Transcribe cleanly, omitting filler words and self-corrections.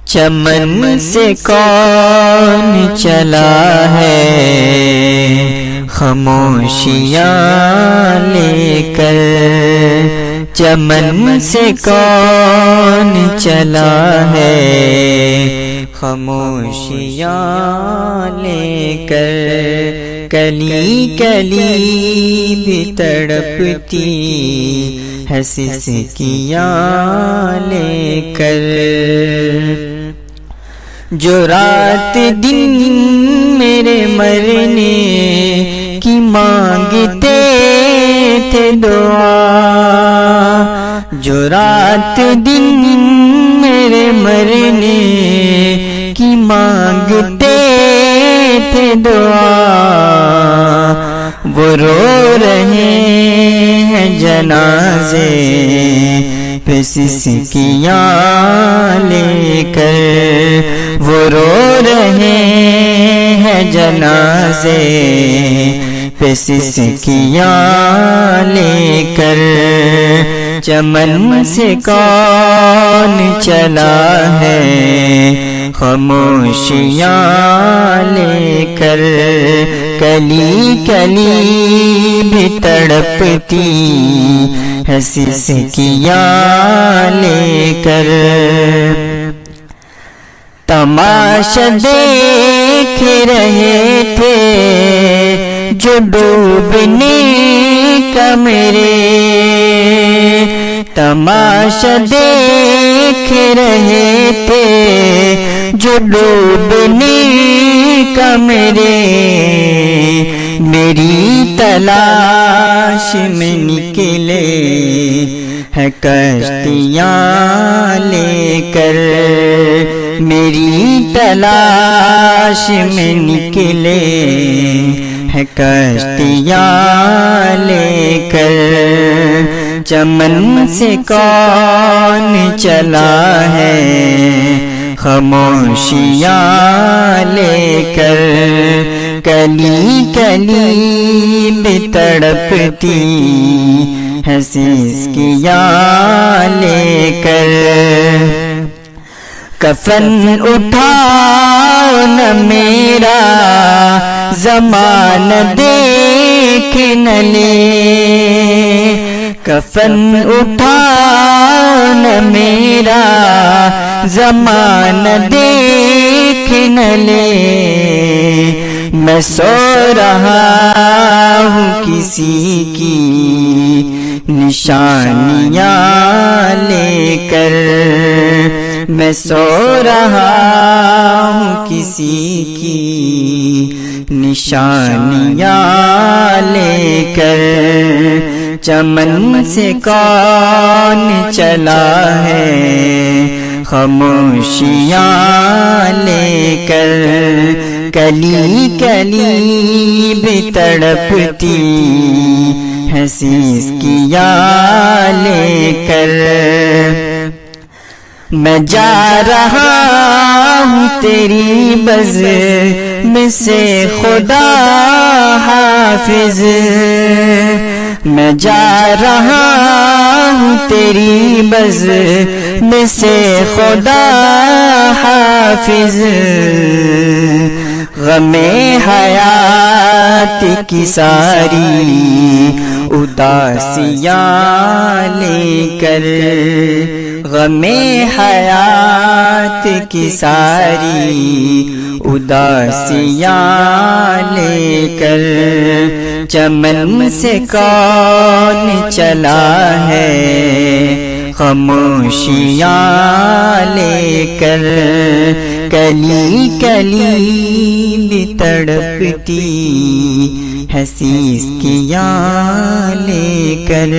چمن سے کون چلا ہے خاموشیاں لے کر، چمن سے کون چلا ہے خاموشیاں لے کر، کلی کلی بھی تڑپتی ہے سسکیاں لے کر، جو رات دن میرے مرنے کی مانگتے تھے دعا، جو رات دن میرے مرنے کی مانگتے تھے دعا، وہ رو رہے ہیں جنازے پہ سسکیاں لے کر، وہ رو رہے ہیں جنازے پہ سسکیاں لے کر، چمن سے کون چلا ہے خاموشیاں لے کر، کلی کلی بھی تڑپتی ہے سسکیاں لے کر، تماشا دیکھ رہے تھے جو ڈوبنے کا میرے، تماشا دیکھ رہے تھے جو ڈوبنے کا میرے، میری تلاش میں نکلے ہے کشتیاں لے کر، میری تلاش میں نکلے ہے کشتیاں لے کر، چمن سے کون چلا ہے خاموشیاں لے کر، کلی کلی بھی تڑپتی ہے سسکیاں لے کر، کفن اٹھاؤ نہ میرا زمانہ دیکھ نہ لے، کفن اٹھاؤ نہ میرا زمانہ دیکھ نہ لے، میں سو رہا ہوں کسی کی نشانیاں لے کر، میں سو رہا ہوں کسی کی نشانیاں لے کر، چمن سے کون چلا ہے خاموشیاں لے کر، کلی کلی بھی تڑپتی ہے سسکیاں لے کر، میں جا رہا ہوں تیری بزم سے خدا حافظ، میں جا رہا ہوں تیری بزم سے خدا حافظ، غم حیات کی ساری اداسیاں لے کر، غم حیات کی ساری اداسیاں لے کر، چمن سے کون چلا ہے خاموشیاں لے کر، کلی کلی بھی تڑپتی ہے سسکیاں لے کر۔